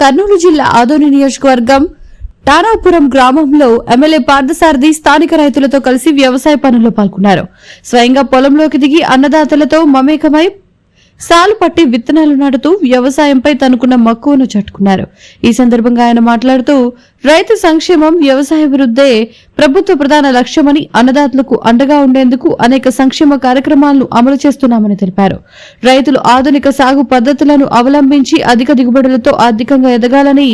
కర్నూలు జిల్లా ఆదోని నియోజకవర్గం టానాపురం గ్రామంలో ఎమ్మెల్యే పార్థసారథి స్థానిక రైతులతో కలిసి వ్యవసాయ పనుల్లో పాల్గొన్నారు. స్వయంగా పొలంలోకి దిగి అన్నదాతలతో మమేకమై సాలు పట్టి విత్తనాలు నాటుతూ వ్యవసాయంపై తనకున్న మక్కువను చాటుకున్నారు. ఈ సందర్భంగా ఆయన మాట్లాడుతూ రైతు సంక్షేమం, వ్యవసాయ అభివృద్ధే ప్రభుత్వ ప్రధాన లక్ష్యమని, అన్నదాతలకు అండగా ఉండేందుకు అనేక సంక్షేమ కార్యక్రమాలను అమలు చేస్తున్నామని తెలిపారు. రైతులు ఆధునిక సాగు పద్ధతులను అవలంబించి అధిక దిగుబడులతో ఆర్థికంగా ఎదగాలని,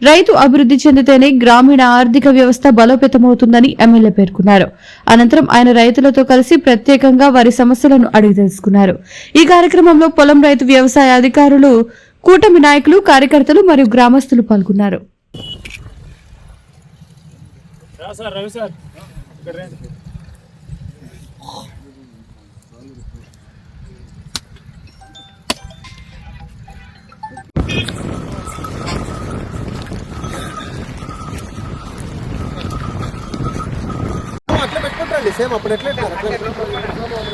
రైతు అభివృద్ధి చెందితేనే గ్రామీణ ఆర్థిక వ్యవస్థ బలోపేతమవుతుందని ఎమ్మెల్యే పేర్కొన్నారు. అనంతరం ఆయన రైతులతో కలిసి ప్రత్యేకంగా వారి సమస్యలను అడిగి తెలుసుకున్నారు. ఈ కార్యక్రమంలో పొలం రైతు వ్యవసాయ అధికారులు, కూటమి నాయకులు, కార్యకర్తలు మరియు గ్రామస్తులు పాల్గొన్నారు. అట్లా పెట్టుకుంటారండి, సేమ్ అప్పుడు ఎట్లా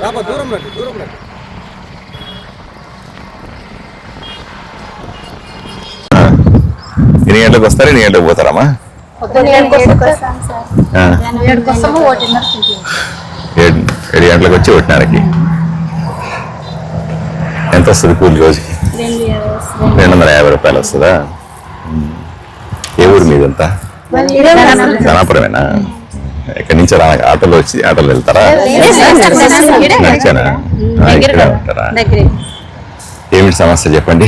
రాబా, దూరం రండి, దూరం రండి. ఎన్ని గంటలకు వస్తారు, ఎన్ని గంటలకు పోతారమ్మా? 7 గంటలకు వచ్చి 1:30కి. ఎంత వస్తుంది కూలి రోజుకి? 250 రూపాయలు వస్తుందా? ఏ ఊరు మీదంతా? ధనాపురమేనా? ఇక్కడి నుంచి ఆటోలో వచ్చి ఆటోలో వెళ్తారా? నడిచానా? ఇక్కడే ఉంటారా? ఏమిటి సమస్య చెప్పండి.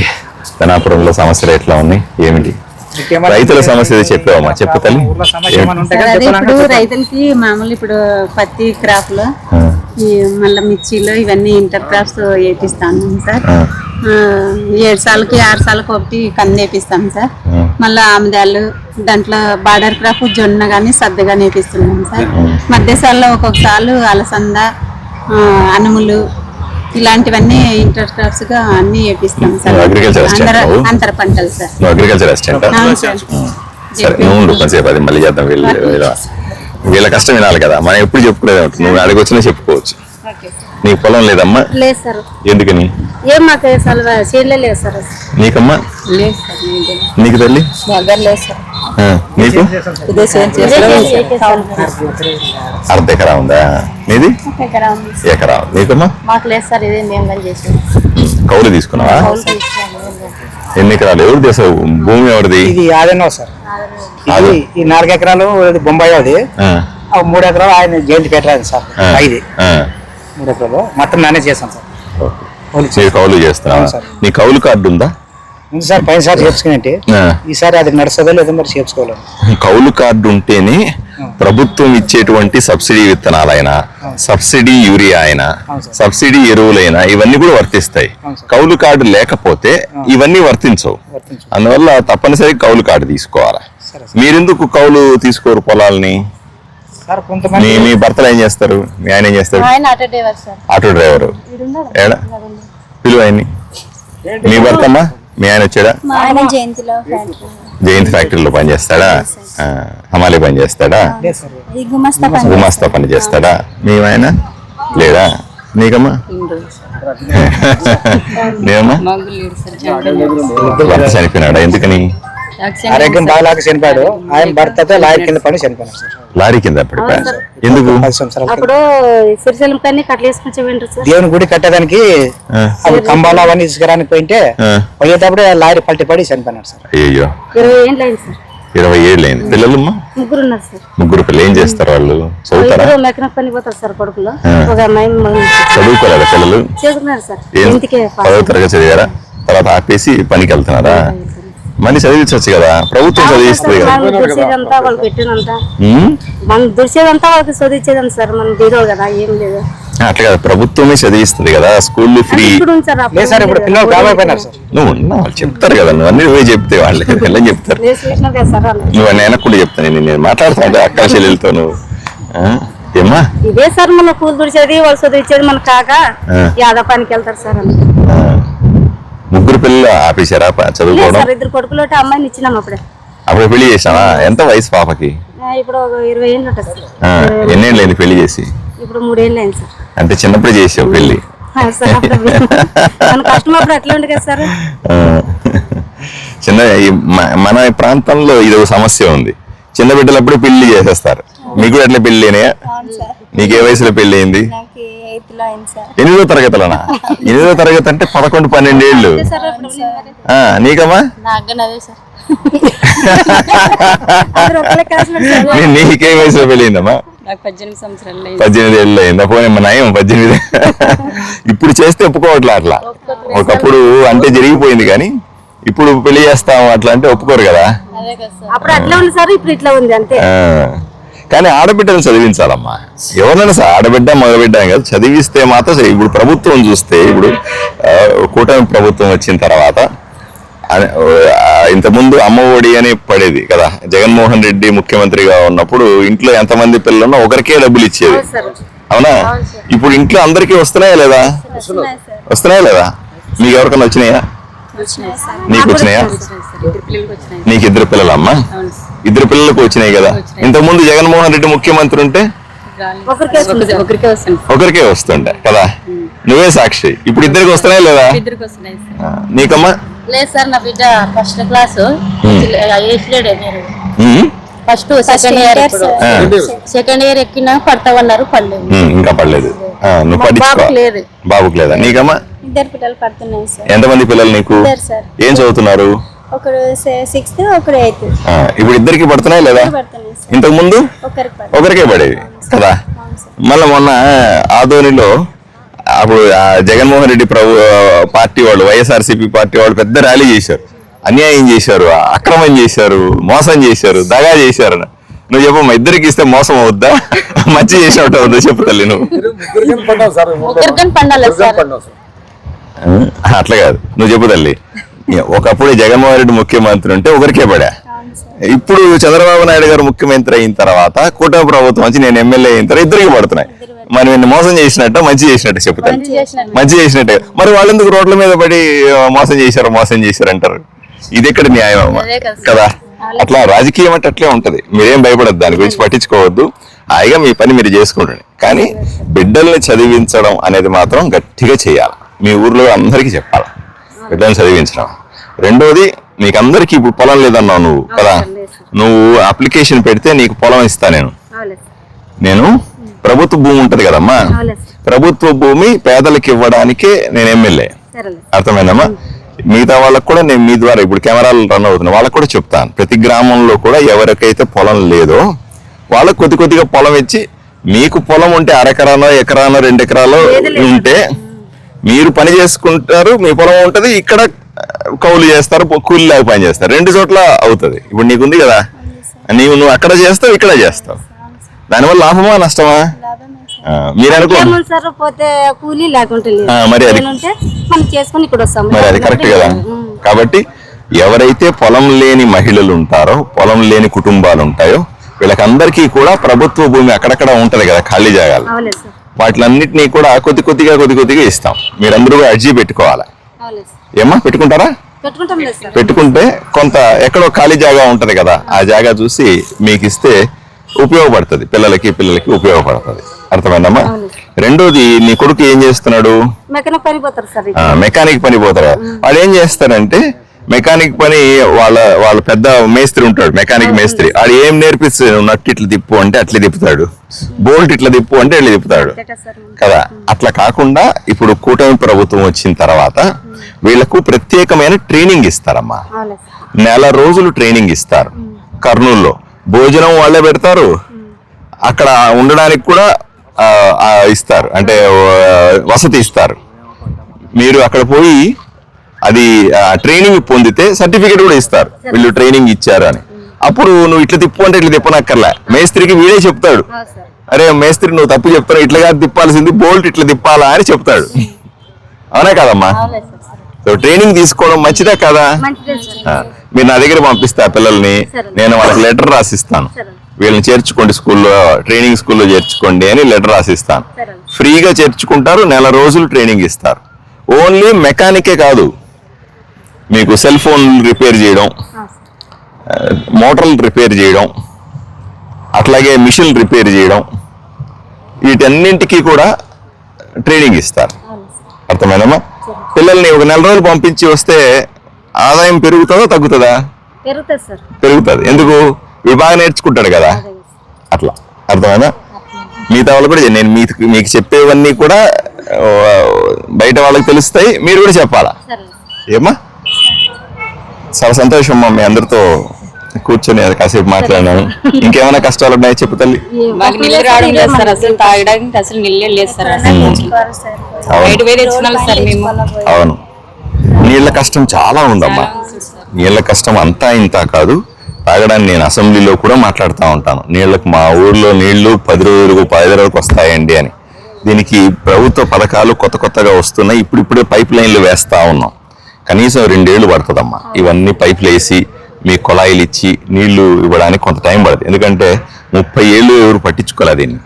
ధనాపురంలో సమస్యలు ఎట్లా ఉన్నాయి, ఏమిటి? రైతుల సమస్య చెప్పావమ్మా, చెప్పు తల్లి. ఇప్పుడు రైతులకి మామూలు ఇప్పుడు పత్తి క్రాప్ లో మళ్ళీ మిర్చిలో ఇవన్నీ ఇంటర్ క్రాప్స్ వేపిస్తాను సార్. 7 సార్లకి 6 సార్లకి ఒకటి కంది వేపిస్తాం సార్. మళ్ళీ ఆముదాలు, దాంట్లో బార్డర్ క్రాప్ జొన్న గానీ సద్ద గానీ వేపిస్తున్నాం సార్. మధ్యసార్లో ఒక్కొక్కసారి అలసంద, అనుములు ఇలాంటివన్నీ ఇంటర్ క్రాప్స్ గా అన్ని వేపిస్తాం సార్. అంతర పంటలు సార్. Agriculture assistant. సరే, నువ్వు కొంచెంసేపు అది మళ్ళీ చేద్దాం. వీళ్ళ కష్టం వినాలి కదా, మనం ఎప్పుడు చెప్పుకునేది ఉంటుంది. నువ్వు అడిగి వచ్చినా చెప్పుకోవచ్చు. నీకు పొలం లేదమ్మా? లేదు సార్. ఎందుకని? ఏం మాకు లేదు సార్. నీకమ్మా? నీకు తల్లి? నీకు అర్ధ ఎకరా ఉందా? నీది ఎకరా. నీకమ్మా? మాకు లేదు సార్. ఇదే మేము చేసి కౌలు తీసుకున్నావా? ఎన్ని ఎకరాలు? ఎవరు చేసావు? భూమి ఎవరిది? ఇది ఆదన్నో సార్. ఈ 4 ఎకరాలు బొంబాయి, అది 3 ఎకరాలు ఆయన జయంతి పెట్టరాదు సార్. 5 3 ఎకరాలు మొత్తం నానే చేస్తాను సార్. కౌలు చేస్తా. నీ కౌలు కార్డు ఉందా? ఉంది సార్. పైనసారి చేర్చుకునేంటి, ఈసారి అది నడుస్తుందో లేదో మరి చేర్చుకోవాలి. కౌలు కార్డు ఉంటేనే ప్రభుత్వం ఇచ్చేటువంటి సబ్సిడీ విత్తనాలైనా, సబ్సిడీ యూరియా అయినా, సబ్సిడీ ఎరువులైనా ఇవన్నీ కూడా వర్తిస్తాయి. కౌలు కార్డు లేకపోతే ఇవన్నీ వర్తించవు. అందువల్ల తప్పనిసరిగా కౌలు కార్డు తీసుకోవాలి. మీరెందుకు కౌలు తీసుకోరు పొలాలని? మీ భర్తలు ఏం చేస్తారు? మీ ఆయన ఏం చేస్తారు? Auto driver. ఏడా పిలువ ఆయన్ని. మీ భర్తమ్మా? మీ ఆయన వచ్చాడా? జయంతి ఫ్యాక్టరీలో పని చేస్తాడా? హమాలి పని చేస్తాడా? గుమాస్తా పని చేస్తాడా? మీ ఆయన లేడా? నీకమ్మా? నేనమ్మా? భర్త చనిపోయినాడా? ఎందుకని? ఆరోగ్యం బాగా చనిపోయాడు. ఆయన భర్తతో లారీ కింద పడి చనిపోయినాడు సార్. లారీ కింద పడిపోయాడు. ఎందుకు? దేవుని గుడి కట్టడానికి అవి కంబాలు అవన్నీ తీసుకురానికి పోయింటే పోయేటప్పుడు లారీ పల్టి పడి చనిపోయినాడు సార్. అయ్యో, 20 ఏళ్ళు అయింది. పిల్లలమ్మా? ముగ్గురు పిల్లలు. ఏం చేస్తారు వాళ్ళు? చదువుతారా? చదువుకోలేదా పిల్లలు? 10వ తరగతి చదివారా? తర్వాత ఆపేసి పనికి వెళ్తున్నారా? మళ్ళీ చదివించవచ్చు కదా, ప్రభుత్వం చదివిస్తుంది కదా. అట్లా కదా, ప్రభుత్వమే చదివిస్తుంది కదా, స్కూల్ ఫ్రీ. నువ్వు వాళ్ళు చెప్తారు కదా, నువ్వు అన్ని నువ్వే చెప్తే వాళ్ళు ఎలా చెప్తారు. నువ్వు నేను కూడా చెప్తాను. నేను మాట్లాడుతున్నా అక్క చెల్లెలతో. నువ్వు ఏమ్మా? ఇదే సార్ మన కూలి దుడిచేది, వాళ్ళు చదివించేది మన కాక యాద పనికి వెళ్తారు సార్. ముగ్గురు పిల్లలు ఆపేశారా చదువుకోవడం? 2 కొడుకులు, అమ్మాయిని ఇచ్చినాం అప్పుడే. అప్పుడు పెళ్లి చేసావా? ఎంత వయసు పాపకి? ఇప్పుడు 20 ఏళ్ళు ఉంటుంది. ఎన్నేళ్ళు అయింది పెళ్లి చేసి? ఇప్పుడు 3 ఏళ్ళు అయింది సార్. అంటే చిన్నప్పుడే చేసావు పెళ్లి? కష్టం అప్పుడు ఎట్లా ఉండే కదా సార్. చిన్న మన ప్రాంతంలో ఇది ఒక సమస్య ఉంది. చిన్న బిడ్డలప్పుడు పెళ్లి చేసేస్తారు. మీకు కూడా ఎట్లా పెళ్లి అయినాయా? నీకు ఏ వయసులో పెళ్లి అయింది? 8వ తరగతిలోనా? 8వ తరగతి అంటే 11-12 ఏళ్ళు. నీకమ్మా? నీకే వయసులో పెళ్లి అయిందమ్మా? 18 ఏళ్ళు అయిందా? పోనీ నయం 18. ఇప్పుడు చేస్తే ఒప్పుకోవట్లే అట్లా. ఒకప్పుడు అంటే జరిగిపోయింది, కానీ ఇప్పుడు పెళ్లి చేస్తాం అట్లా అంటే ఒప్పుకోరు కదా. కానీ ఆడబిడ్డను చదివించాలమ్మా. ఎవరైనా సార్ ఆడబిడ్డ మగబిడ్డ కదా, చదివిస్తే మాత్రం. ఇప్పుడు ప్రభుత్వం చూస్తే, ఇప్పుడు కూటమి ప్రభుత్వం వచ్చిన తర్వాత, ఇంతకుముందు అమ్మ ఒడి అని పడేది కదా. జగన్మోహన్ రెడ్డి ముఖ్యమంత్రిగా ఉన్నప్పుడు ఇంట్లో ఎంతమంది పిల్లలున్నా ఒకరికే డబ్బులు ఇచ్చేది, అవునా? ఇప్పుడు ఇంట్లో అందరికీ వస్తున్నాయా లేదా? వస్తున్నాయా లేదా? మీకు ఎవరికన్నా వచ్చినాయా? నీకు వచ్చినాయా? నీకు 2 పిల్లలమ్మా? 2 పిల్లలకు వచ్చినాయి కదా. ఇంతకుముందు జగన్మోహన్ రెడ్డి ముఖ్యమంత్రి ఉంటే ఒకరికే వస్తుండే కదా. నువ్వే సాక్షి. ఇప్పుడు 2కి వస్తున్నాయా లేదా? నీకమ్మా? లేదు సార్, నా బిడ్డ first class first second year ఎక్కినా పడతామన్నారు, పడలేదు. ఇంకా పడలేదు. నువ్వు పట్టించుకోలేదు. బాబుకు లేదా? నీకమ్మా? 2 పిల్లలు పడుతున్నాయి సార్. ఎంతమంది పిల్లలు నీకు? ఏం చదువుతున్నారు? ఒకరు 6th, ఒకరు 8th. ఇప్పుడు 2కి పడుతున్నాయి లేదా? ఇంతకు ముందు ఒకరికే పడేవి కదా. మళ్ళీ మొన్న ఆదోనిలో అప్పుడు జగన్మోహన్ రెడ్డి పార్టీ వాళ్ళు, వైఎస్ఆర్సీపీ పార్టీ వాళ్ళు పెద్ద ర్యాలీ చేశారు. అన్యాయం చేశారు, అక్రమం చేశారు, మోసం చేశారు, దగా చేశారు. నువ్వు చెప్పమ్మా, 2కి ఇస్తే మోసం అవుద్దా, మంచి చేసినట్టు అవుద్దా? చెప్పు తల్లి నువ్వు. అట్లా కాదు, నువ్వు చెప్పు తల్లి. ఒకప్పుడు జగన్మోహన్ రెడ్డి ముఖ్యమంత్రి ఉంటే ఒకరికే పడా. ఇప్పుడు చంద్రబాబు నాయుడు గారు ముఖ్యమంత్రి అయిన తర్వాత, కూటమి ప్రభుత్వం వచ్చి నేను ఎమ్మెల్యే అయిన తర్వాత 2కి పడుతున్నాయి. మరి నేను మోసం చేసినట్టు మంచి చేసినట్టు చెప్తాను. మంచి చేసినట్టే. మరి వాళ్ళెందుకు రోడ్ల మీద పడి మోసం చేశారు అంటారు? ఇది ఎక్కడ న్యాయం అమ్మా కదా. అట్లా రాజకీయం అంటే అట్లే ఉంటది. మీరేం భయపడద్దు, దాని గురించి పట్టించుకోవద్దు. హాయిగా మీ పని మీరు చేసుకుంటండి. కానీ బిడ్డల్ని చదివించడం అనేది మాత్రం గట్టిగా చేయాలి. మీ ఊర్లో అందరికీ చెప్పాలి బిడ్డల్ని చదివించడం. రెండోది, మీకు అందరికీ ఇప్పుడు పొలం లేదన్నావు నువ్వు కదా. నువ్వు అప్లికేషన్ పెడితే నీకు పొలం ఇస్తా. నేను ప్రభుత్వ భూమి ఉంటది కదమ్మా, ప్రభుత్వ భూమి పేదలకు ఇవ్వడానికే నేను ఎమ్మెల్యే. అర్థమైందమ్మా? మిగతా వాళ్ళకు కూడా నేను మీ ద్వారా ఇప్పుడు కెమెరాలు రన్ అవుతున్నాయి, వాళ్ళకు కూడా చెప్తాను. ప్రతి గ్రామంలో కూడా ఎవరికైతే పొలం లేదో వాళ్ళకు కొద్దిగా పొలం ఇచ్చి, మీకు పొలం ఉంటే 1/2 ఎకరానో, ఎకరానో, 2 ఎకరాలో ఉంటే మీరు పని చేసుకుంటారు, మీ పొలం ఉంటది. ఇక్కడ కౌలు చేస్తారు, కూలి లేక పని చేస్తారు. 2 చోట్ల అవుతుంది. ఇప్పుడు నీకుంది కదా, నువ్వు అక్కడ చేస్తావు, ఇక్కడ చేస్తావు. దానివల్ల లాభమా నష్టమా? మీరు అనుకోండి. మరి అది కరెక్ట్ కదా. కాబట్టి ఎవరైతే పొలం లేని మహిళలు ఉంటారో, పొలం లేని కుటుంబాలు ఉంటాయో, వీళ్ళకందరికీ కూడా ప్రభుత్వ భూమి అక్కడక్కడ ఉంటది కదా, ఖాళీ జాగాలు. వాటిలన్నిటినీ కూడా కొద్దిగా ఇస్తాం. మీరందరూ అర్జీ పెట్టుకోవాలి. ఏమ్మా, పెట్టుకుంటారా? పెట్టుకుంటే కొంత ఎక్కడో ఖాళీ జాగా ఉంటది కదా, ఆ జాగా చూసి మీకు ఇస్తే ఉపయోగపడుతుంది. పిల్లలకి ఉపయోగపడుతుంది. అర్థమైందమ్మా? రెండోది, నీ కొడుకు ఏం చేస్తున్నాడు? మెకానిక్ పని పోతారు. వాళ్ళు ఏం చేస్తారంటే, మెకానిక్ పని వాళ్ళ పెద్ద మేస్త్రి ఉంటాడు, మెకానిక్ మేస్త్రి. వాడు ఏం నేర్పిస్తాడు? నట్టు ఇట్లా తిప్పు అంటే అట్లా తిప్పుతాడు, బోల్ట్ ఇట్లా తిప్పు అంటే ఇట్లా తిప్పుతాడు కదా. అట్లా కాకుండా ఇప్పుడు కూటమి ప్రభుత్వం వచ్చిన తర్వాత వీళ్ళకు ప్రత్యేకమైన ట్రైనింగ్ ఇస్తారమ్మా. 1 నెల రోజులు ట్రైనింగ్ ఇస్తారు. కర్నూలులో భోజనం వాళ్ళే పెడతారు, అక్కడ ఉండడానికి కూడా ఇస్తారు, అంటే వసతి ఇస్తారు. మీరు అక్కడ పోయి అది ట్రైనింగ్ పొందితే సర్టిఫికేట్ కూడా ఇస్తారు, వీళ్ళు ట్రైనింగ్ ఇచ్చారు అని. అప్పుడు నువ్వు ఇట్లా తిప్పు అంటే ఇట్లా తిప్పనక్కర్లే, మేస్త్రికి వీడే చెప్తాడు. అరే మేస్త్రి, నువ్వు తప్పు చెప్తావు, ఇట్లా కాదు తిప్పాల్సింది, బోల్ట్ ఇట్లా తిప్పాలా అని చెప్తాడు. అవునా కదమ్మా? సో ట్రైనింగ్ తీసుకోవడం మంచిదే కదా. మీరు నా దగ్గర పంపిస్తా పిల్లల్ని, నేను వాళ్ళకి లెటర్ రాసిస్తాను. వీళ్ళని చేర్చుకోండి స్కూల్లో, ట్రైనింగ్ స్కూల్లో చేర్చుకోండి అని లెటర్ రాసిస్తాను. ఫ్రీగా చేర్చుకుంటారు, 1 నెల రోజులు ట్రైనింగ్ ఇస్తారు. ఓన్లీ మెకానికే కాదు, మీకు సెల్ ఫోన్ రిపేర్ చేయడం, మోటార్లు రిపేర్ చేయడం, అట్లాగే మిషన్ రిపేర్ చేయడం, వీటన్నింటికి కూడా ట్రైనింగ్ ఇస్తారు. అర్థమైందమ్మా? పిల్లల్ని 1 నెల రోజులు పంపించి వస్తే ఆదాయం పెరుగుతుందా తగ్గుతుందా? పెరుగుతుంది సార్. పెరుగుతుంది. ఎందుకు? వీడు బాగా నేర్చుకుంటాడు కదా, అట్లా. అర్థమైనా? మిగతా వాళ్ళు కూడా నేను మీకు చెప్పేవన్నీ కూడా బయట వాళ్ళకి తెలుస్తాయి, మీరు కూడా చెప్పాలా. ఏమ్మా? చాలా సంతోషం అమ్మా, మీ అందరితో కూర్చొని కాసేపు మాట్లాడినాను. ఇంకేమైనా కష్టాలు ఉన్నాయో చెప్పు తల్లి. మాకు నీళ్ళు రావడం లేదు సార్, అసలు తాగడానికి అసలు నీళ్ళే లేదు సార్. బయట పోయి తెచ్చుకున్నాం సార్ మేము. అవును, నీళ్ళ కష్టం చాలా ఉందమ్మా. నీళ్ళ కష్టం అంతా ఇంత కాదు. తాగడానికి నేను అసెంబ్లీలో కూడా మాట్లాడుతూ ఉంటాను. నీళ్ళకు మా ఊర్లో నీళ్లు 10 రోజులకు 15 రోజులకు వస్తాయండి అని. దీనికి ప్రభుత్వ పథకాలు కొత్తగా వస్తున్నాయి. ఇప్పుడిప్పుడే పైప్ లైన్లు వేస్తా ఉన్నాం. కనీసం 2 ఏళ్ళు పడుతుందమ్మా. ఇవన్నీ పైపులు వేసి మీ కుళాయిలు ఇచ్చి నీళ్లు ఇవ్వడానికి కొంత టైం పడుతుంది. ఎందుకంటే 30 ఏళ్ళు ఎవరు పట్టించుకోలేదు దీన్ని.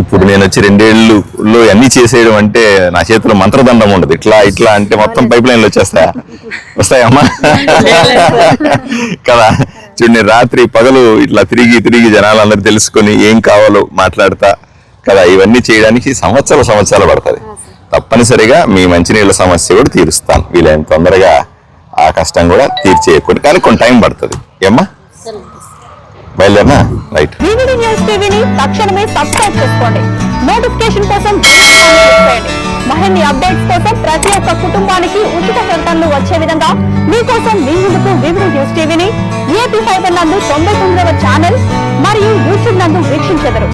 ఇప్పుడు నేను వచ్చి 2 ఏళ్ళలో అన్ని చేసేయడం అంటే నా చేతిలో మంత్రదండం ఉండదు. ఇట్లా అంటే మొత్తం పైప్ లైన్లు వస్తాయమ్మా కదా. చూడండి, రాత్రి పగలు ఇట్లా తిరిగి జనాలందరూ తెలుసుకొని ఏం కావాలో మాట్లాడతా కదా. ఇవన్నీ చేయడానికి సంవత్సరాలు పడుతుంది. తప్పనిసరిగా మీ మంచినీళ్ళ సమస్య కూడా తీరుస్తాను. వీలైన తొందరగా ఆ కష్టం కూడా తీర్చేయకూడదు, కానీ కొన్ని టైం పడుతుంది. ఏమ్మా? బయలుదేరినా? రైట్. వివిడి న్యూస్ టీవీని తక్షణమే సబ్స్క్రైబ్ చేసుకోండి. నోటిఫికేషన్ కోసం చేయండి. మరిన్ని అప్డేట్స్ కోసం ప్రతి ఒక్క కుటుంబానికి ఉచిత ప్రకటనలు వచ్చే విధంగా మీకోసం మీ ముందుకు వివిడి న్యూస్ టీవీని ఏపీ 5 నందు 99వ ఛానల్ మరియు యూట్యూబ్ నందు వీక్షించెదరు.